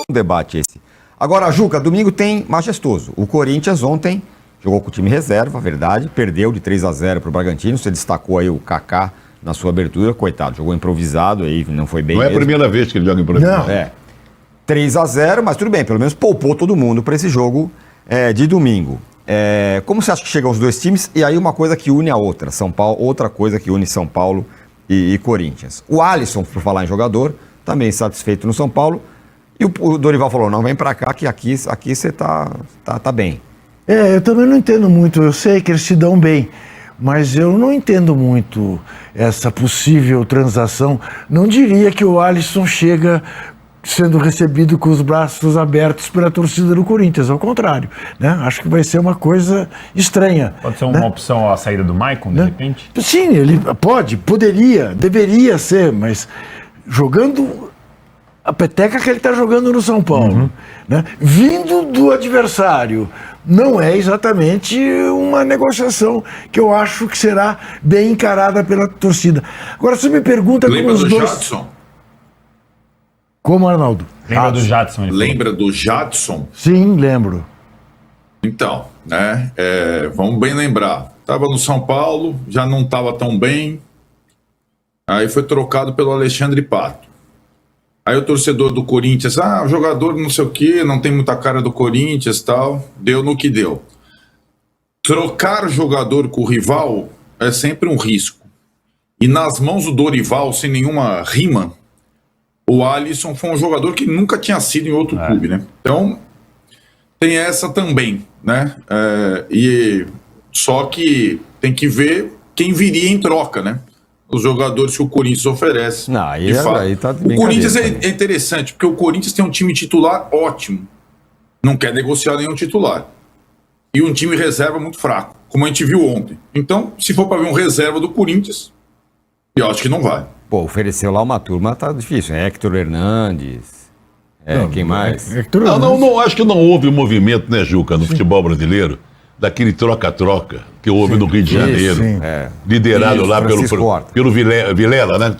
Um debate esse. Agora, Juca, domingo tem majestoso. O Corinthians ontem jogou com o time reserva, verdade, perdeu de 3-0 para o Bragantino. Você destacou aí o Kaká na sua abertura, coitado, jogou improvisado, aí não foi bem. Não é a primeira vez que ele joga improvisado. Não. 3-0, mas tudo bem, pelo menos poupou todo mundo para esse jogo de domingo. Como você acha que chegam os dois times? E aí uma coisa que une a outra, São Paulo, outra coisa que une São Paulo e Corinthians. O Alisson, por falar em jogador, também satisfeito no São Paulo. E o Dorival falou, não, vem pra cá que aqui você tá bem. Eu também não entendo muito, eu sei que eles se dão bem, mas eu não entendo muito essa possível transação. Não diria que o Alisson chega sendo recebido com os braços abertos pela torcida do Corinthians, ao contrário, né? Acho que vai ser uma coisa estranha. Pode ser uma opção a saída do Maicon, de repente? Sim, ele poderia, deveria ser, mas jogando a peteca que ele está jogando no São Paulo, né? Vindo do adversário, não é exatamente uma negociação que eu acho que será bem encarada pela torcida. Agora, você me pergunta... Lembra do Jadson? Como, Arnaldo? Lembra do Jadson? Lembra do Jadson? Sim, lembro. Então, né? Vamos bem lembrar. Estava no São Paulo, já não estava tão bem. Aí foi trocado pelo Alexandre Pato. Aí o torcedor do Corinthians, o jogador não sei o quê, não tem muita cara do Corinthians e tal. Deu no que deu. Trocar o jogador com o rival é sempre um risco. E nas mãos do Dorival, sem nenhuma rima, o Alisson foi um jogador que nunca tinha sido em outro clube, né? Então, tem essa também, né? Só que tem que ver quem viria em troca, né? Os jogadores que o Corinthians oferece. Não, aí tá o Corinthians é interessante, porque o Corinthians tem um time titular ótimo. Não quer negociar nenhum titular. E um time reserva muito fraco, como a gente viu ontem. Então, se for para ver um reserva do Corinthians, eu acho que não vai. Pô, ofereceu lá uma turma, tá difícil. Hector Hernandes. Quem mais? Não, acho que não houve um movimento, né, Juca, no futebol brasileiro, daquele troca-troca que houve no Rio de Janeiro, liderado lá pelo Vilela, né?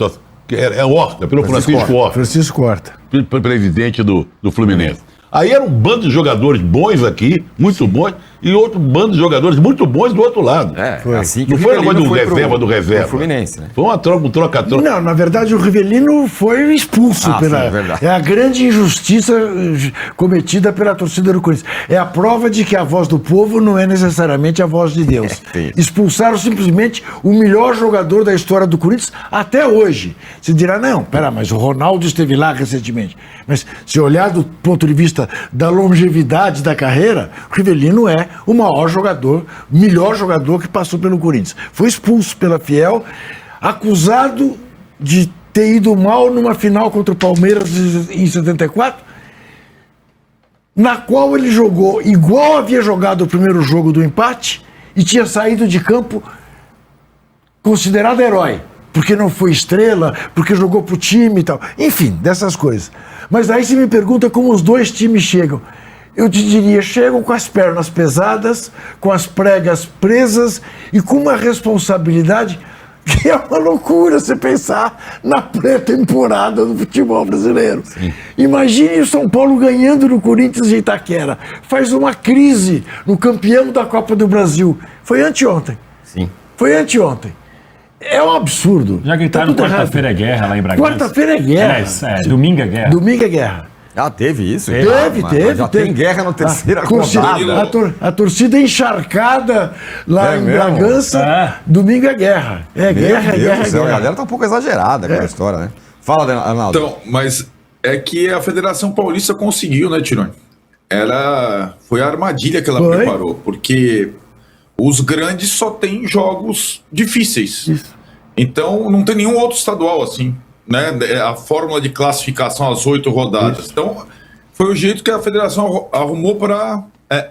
Horta, pelo Francisco Horta. Francisco Horta. Presidente do Fluminense. Aí era um bando de jogadores bons aqui, muito bons, e outro bando de jogadores muito bons do outro lado. Foi assim que não foi um negócio do reserva. Fluminense, né? Foi um troca-troca. Não, na verdade o Rivelino foi expulso é a grande injustiça cometida pela torcida do Corinthians. É a prova de que a voz do povo não é necessariamente a voz de Deus. Expulsaram simplesmente o melhor jogador da história do Corinthians até hoje. Você dirá, mas o Ronaldo esteve lá recentemente. Mas se olhar do ponto de vista da longevidade da carreira, o Rivelino é o maior jogador, o melhor jogador que passou pelo Corinthians. Foi expulso pela Fiel, acusado de ter ido mal numa final contra o Palmeiras em 74, na qual ele jogou igual havia jogado o primeiro jogo do empate e tinha saído de campo considerado herói, porque não foi estrela, porque jogou pro time e tal. Enfim, dessas coisas. Mas aí você me pergunta como os dois times chegam. Eu te diria, chegam com as pernas pesadas, com as pregas presas e com uma responsabilidade que é uma loucura você pensar na pré-temporada do futebol brasileiro. Sim. Imagine o São Paulo ganhando no Corinthians de Itaquera. Faz uma crise no campeão da Copa do Brasil. Foi anteontem. Sim. Foi anteontem. É um absurdo. Já gritaram quarta-feira é guerra lá em Bragança. Quarta-feira é guerra. Domingo é guerra. Domingo é guerra. Teve isso? Teve. Já tem guerra na terceira rodada. A torcida encharcada lá em Bragança, domingo é guerra. Guerra. A galera tá um pouco exagerada com a história, né? Fala, Arnaldo. Então, mas é que a Federação Paulista conseguiu, né, Tironi? Foi a armadilha que ela preparou, porque os grandes só têm jogos difíceis. Isso. Então, não tem nenhum outro estadual assim. Né, a fórmula de classificação às 8 rodadas. Isso. Então, foi o jeito que a federação arrumou para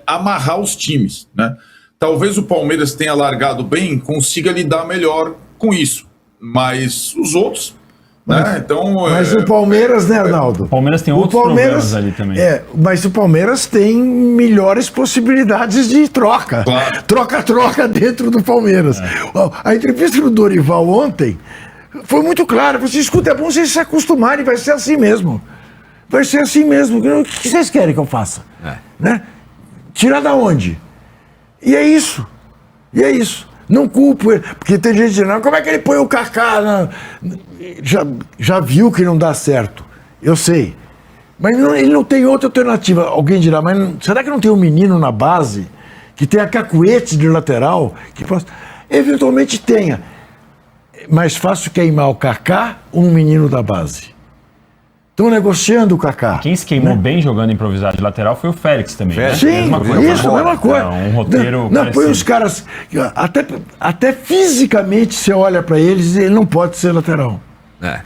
amarrar os times. Né? Talvez o Palmeiras tenha largado bem, consiga lidar melhor com isso. Mas os outros... Mas o Palmeiras, né, Arnaldo? O Palmeiras tem outros problemas ali também. Mas o Palmeiras tem melhores possibilidades de troca. Claro. Troca-troca dentro do Palmeiras. A entrevista do Dorival ontem Foi muito claro. Você escuta, é bom vocês se acostumarem, vai ser assim mesmo. Vai ser assim mesmo. O que vocês querem que eu faça? Né? Tirar da onde? E é isso. Não culpo ele. Porque tem gente dizendo, como é que ele põe o Kaká? Já viu que não dá certo. Eu sei. Mas ele não tem outra alternativa. Alguém dirá, mas será que não tem um menino na base que tenha cacuete de lateral? Que possa... Eventualmente tenha. Mais fácil queimar o Kaká ou um menino da base? Estão negociando o Kaká. Quem se queimou bem jogando improvisado de lateral foi o Félix também. Sim, mesma coisa. Um roteiro não põe os caras... Até fisicamente você olha para eles e ele não pode ser lateral.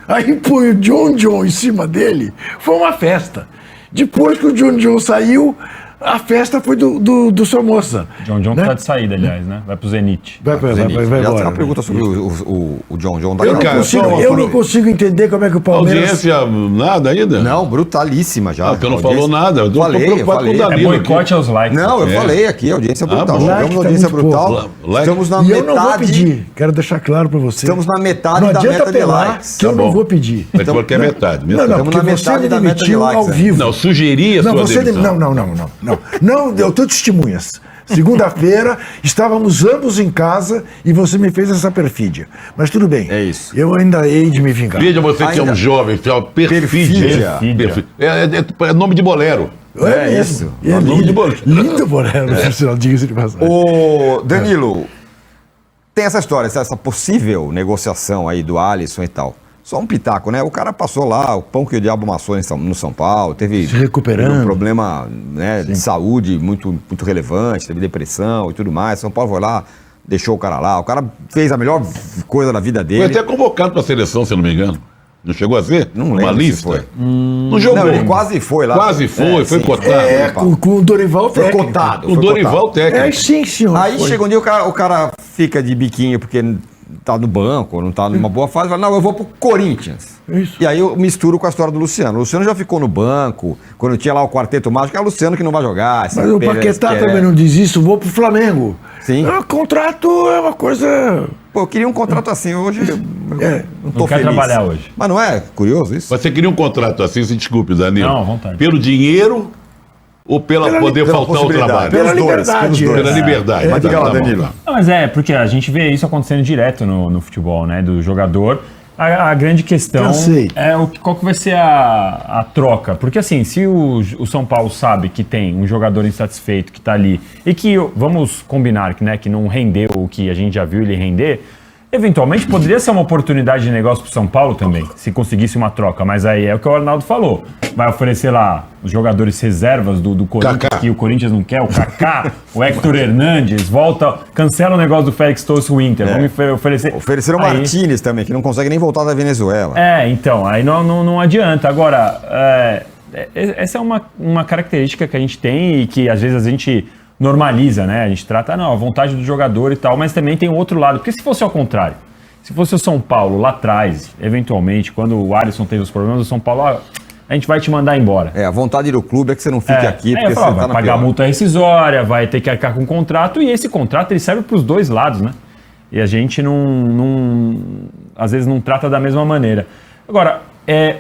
Aí põe o John em cima dele. Foi uma festa. Depois que o John saiu, a festa foi do Somoza. John né? Tá de saída, aliás, né? Vai pro Zenit. Vai embora. Uma pergunta sobre o John. Eu não consigo entender como é que o Palmeiras... Audiência nada ainda? Não, brutalíssima já. Você não falou nada. Eu tô preocupado com o Danilo. É boicote aos likes. Não, eu falei aqui, audiência brutal. Chegamos na audiência brutal. Estamos na metade... metade... eu não vou pedir. Quero deixar claro para você. Estamos na metade da meta de likes. Que eu não vou pedir. Você falou que é metade. Não, porque você me demitiu ao vivo. Não, sugeria sua demissão. Não, eu tô testemunhas. Segunda-feira, estávamos ambos em casa e você me fez essa perfídia. Mas tudo bem. É isso. Eu ainda hei de me vingar. Veja você que é um jovem, perfídia. É nome de bolero. É isso. É lindo bolero, diga-se de passagem. Ô, Danilo, tem essa história, essa possível negociação aí do Alisson e tal. Só um pitaco, né? O cara passou lá, o pão que o diabo amassou no São Paulo, teve um problema, né, de saúde muito relevante, teve depressão e tudo mais. São Paulo foi lá, deixou o cara lá. O cara fez a melhor coisa da vida dele. Foi até convocado para a seleção, se eu não me engano. Não chegou a ser? Não lembro. Uma lista? Foi. Não jogou. Não, ele quase foi lá. Quase foi, foi cotado. Com o Dorival foi técnico. cotado. O Dorival técnico. Sim, senhor. Aí chega um dia o cara fica de biquinho porque tá no banco, não tá numa boa fase, fala, não, eu vou pro Corinthians. Isso. E aí eu misturo com a história do Luciano. O Luciano já ficou no banco, quando tinha lá o quarteto mágico, é o Luciano que não vai jogar. Mas o Paquetá também não diz isso, vou pro Flamengo. Sim. O contrato é uma coisa... Pô, eu queria um contrato assim, hoje não tô feliz. Trabalhar hoje. Mas não é curioso isso? Você queria um contrato assim, se desculpe, Danilo. Não, à vontade. Pelo dinheiro ou pela poder faltar ao trabalho? Pela liberdade. Pela liberdade. Mas diga lá, Danilo. Não, mas porque a gente vê isso acontecendo direto no futebol, né? Do jogador. A grande questão é qual que vai ser a troca. Porque assim, se o São Paulo sabe que tem um jogador insatisfeito que está ali e que, vamos combinar, que não rendeu o que a gente já viu ele render, eventualmente poderia ser uma oportunidade de negócio para o São Paulo também, se conseguisse uma troca. Mas aí é o que o Arnaldo falou. Vai oferecer lá os jogadores reservas do Corinthians, Kaká, que o Corinthians não quer, o Kaká, o Héctor Hernandes, cancela o negócio do Félix Torres Winter. Vamos oferecer. Ofereceram o Martínez também, que não consegue nem voltar da Venezuela. Então, aí não adianta. Agora, essa é uma característica que a gente tem e que às vezes a gente normaliza, né? A gente trata, a vontade do jogador e tal, mas também tem o outro lado. Porque se fosse ao contrário, se fosse o São Paulo lá atrás, eventualmente, quando o Alisson teve os problemas, o São Paulo, a gente vai te mandar embora. A vontade do clube é que você não fique aqui, porque você vai pagar multa rescisória, vai ter que arcar com o contrato, e esse contrato ele serve para os dois lados, né? E a gente às vezes não trata da mesma maneira. Agora,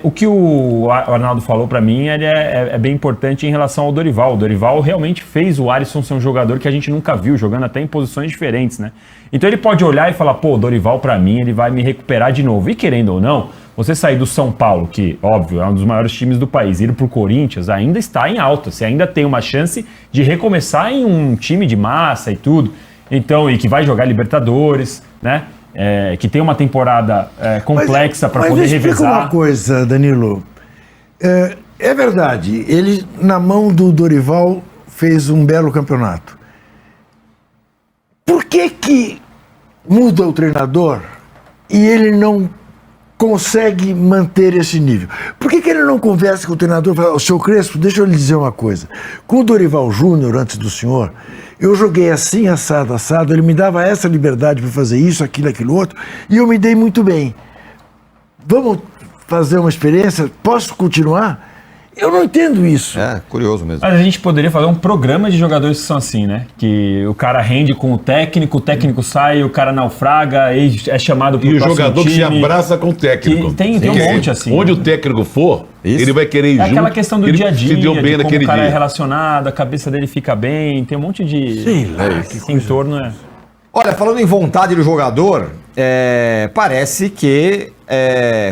o que o Arnaldo falou para mim é bem importante em relação ao Dorival. O Dorival realmente fez o Alisson ser um jogador que a gente nunca viu, jogando até em posições diferentes, né? Então ele pode olhar e falar, pô, o Dorival para mim, ele vai me recuperar de novo. E querendo ou não, você sair do São Paulo, que, óbvio, é um dos maiores times do país, ir pro Corinthians, ainda está em alta. Você ainda tem uma chance de recomeçar em um time de massa e tudo. Então, e que vai jogar Libertadores, né? Que tem uma temporada complexa para poder revezar. Mas explica uma coisa, Danilo. É verdade, ele, na mão do Dorival, fez um belo campeonato. Por que muda o treinador e ele não consegue manter esse nível? Por que ele não conversa com o treinador e fala, o seu Crespo, deixa eu lhe dizer uma coisa. Com o Dorival Júnior, antes do senhor, eu joguei assim, assado, ele me dava essa liberdade para fazer isso, aquilo outro, e eu me dei muito bem. Vamos fazer uma experiência? Posso continuar? Eu não entendo isso. É, curioso mesmo. Mas a gente poderia fazer um programa de jogadores que são assim, né? Que o cara rende com o técnico sai, o cara naufraga, e é chamado pro próximo time. E o jogador que se abraça com o técnico. Tem um monte assim. Onde o técnico for, ele vai querer ir junto. É aquela questão do dia a dia, se deu bem de como naquele o cara dia. é relacionado, a cabeça dele fica bem, tem um monte de... Sei lá, que Esse entorno é... Olha, falando em vontade do jogador, parece que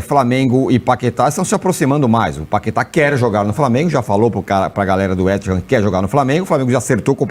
Flamengo e Paquetá estão se aproximando mais. O Paquetá quer jogar no Flamengo, já falou pra galera do West Ham que quer jogar no Flamengo. O Flamengo já acertou com